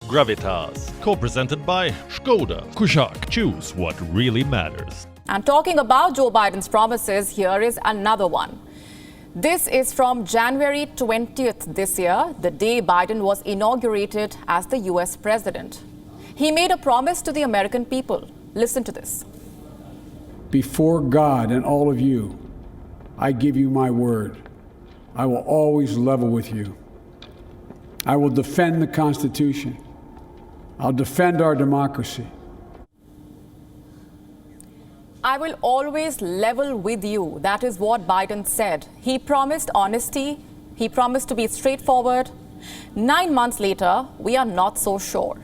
Gravitas, co-presented by Skoda. Kushaq, choose what really matters. And talking about Joe Biden's promises, here is another one. This is from January 20th this year, the day Biden was inaugurated as the US president. He made a promise to the American people. Listen to this. Before God and all of you, I give you my word. I will always level with you. I will defend the Constitution. I'll defend our democracy. I will always level with you. That is what Biden said. He promised honesty. He promised to be straightforward. 9 months later, we are not so sure.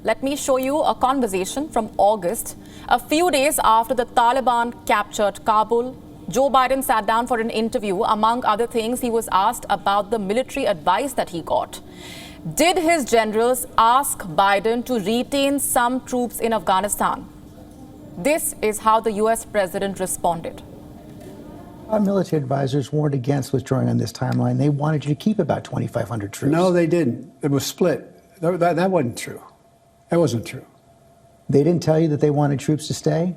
Let me show you a conversation from August. A few days after the Taliban captured Kabul, Joe Biden sat down for an interview. Among other things, he was asked about the military advice that he got. Did his generals ask Biden to retain some troops in Afghanistan? This is how the US president responded. Our military advisors warned against withdrawing on this timeline. They wanted you to keep about 2,500 troops. No, they didn't. It was split. That wasn't true. That wasn't true. They didn't tell you that they wanted troops to stay?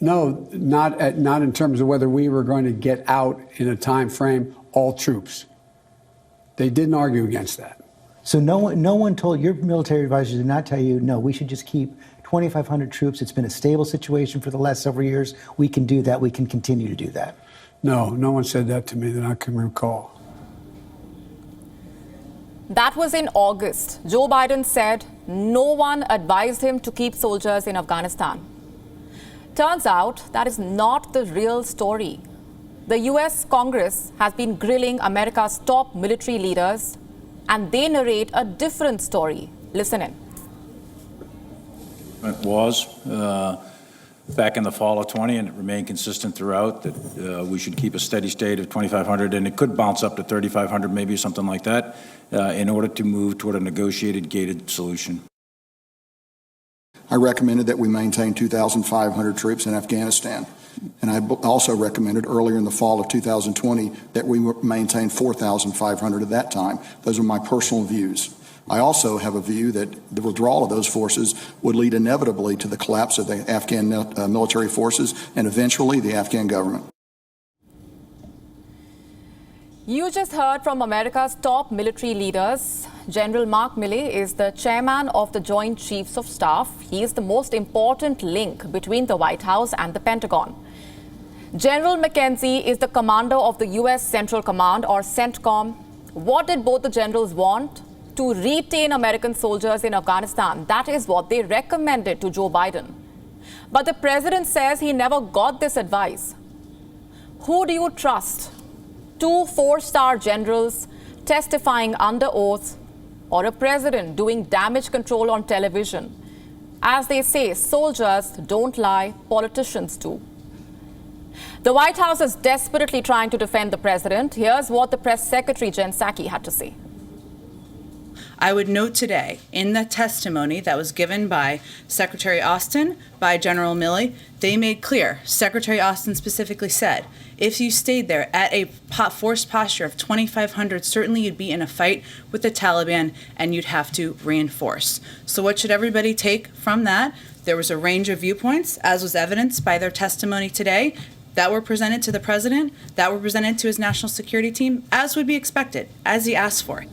No, not in terms of whether we were going to get out in a time frame, all troops. They didn't argue against that. So no one told, your military advisors did not tell you, no, we should just keep 2,500 troops. It's been a stable situation for the last several years. We can do that. We can continue to do that. No one said that to me that I can recall. That was in August. Joe Biden said no one advised him to keep soldiers in Afghanistan. Turns out that is not the real story. The US Congress has been grilling America's top military leaders, and they narrate a different story. Listen in. It was back in the fall of 20, and it remained consistent throughout that we should keep a steady state of 2,500, and it could bounce up to 3,500, maybe something like that, in order to move toward a negotiated, gated solution. I recommended that we maintain 2,500 troops in Afghanistan. And I also recommended earlier in the fall of 2020 that we maintain 4,500 at that time. Those are my personal views. I also have a view that the withdrawal of those forces would lead inevitably to the collapse of the Afghan military forces and eventually the Afghan government. You just heard from America's top military leaders. General Mark Milley is the chairman of the Joint Chiefs of Staff. He is the most important link between the White House and the Pentagon. General McKenzie is the commander of the U.S. Central Command, or CENTCOM. What did both the generals want? To retain American soldiers in Afghanistan. That is what they recommended to Joe Biden. But the president says he never got this advice. Who do you trust? 2 4-star generals testifying under oath, or a president doing damage control on television? As they say, soldiers don't lie, politicians do. The White House is desperately trying to defend the president. Here's what the press secretary, Jen Psaki, had to say. I would note today in the testimony that was given by Secretary Austin, by General Milley, they made clear, Secretary Austin specifically said, if you stayed there at a forced posture of 2,500, certainly you'd be in a fight with the Taliban and you'd have to reinforce. So what should everybody take from that? There was a range of viewpoints, as was evidenced by their testimony today, that were presented to the president, that were presented to his national security team, as would be expected, as he asked for.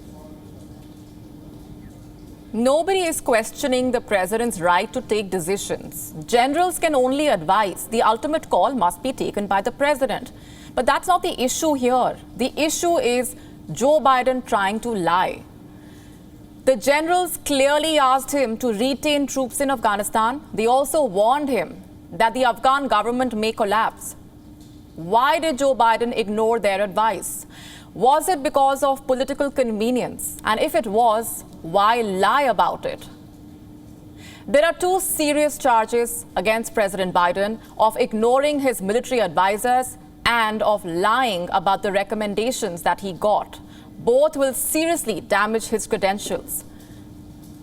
Nobody is questioning the president's right to take decisions. Generals can only advise. The ultimate call must be taken by the president. But that's not the issue here. The issue is Joe Biden trying to lie. The generals clearly asked him to retain troops in Afghanistan. They also warned him that the Afghan government may collapse. Why did Joe Biden ignore their advice? Was it because of political convenience? And if it was, why lie about it? There are 2 serious charges against President Biden of ignoring his military advisors and of lying about the recommendations that he got. Both will seriously damage his credentials.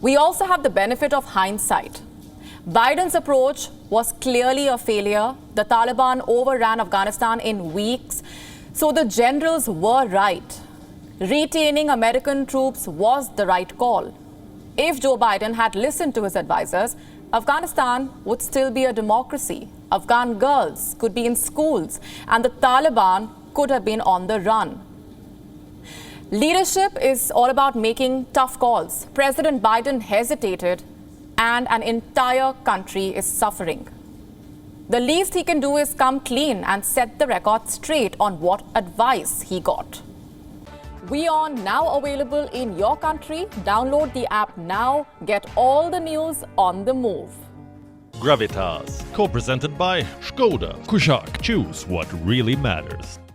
We also have the benefit of hindsight. Biden's approach was clearly a failure. The Taliban overran Afghanistan in weeks. So the generals were right. Retaining American troops was the right call. If Joe Biden had listened to his advisors, Afghanistan would still be a democracy. Afghan girls could be in schools, and the Taliban could have been on the run. Leadership is all about making tough calls. President Biden hesitated, and an entire country is suffering. The least he can do is come clean and set the record straight on what advice he got. WION now available in your country. Download the app now. Get all the news on the move. Gravitas, co-presented by Skoda. Kushaq, choose what really matters.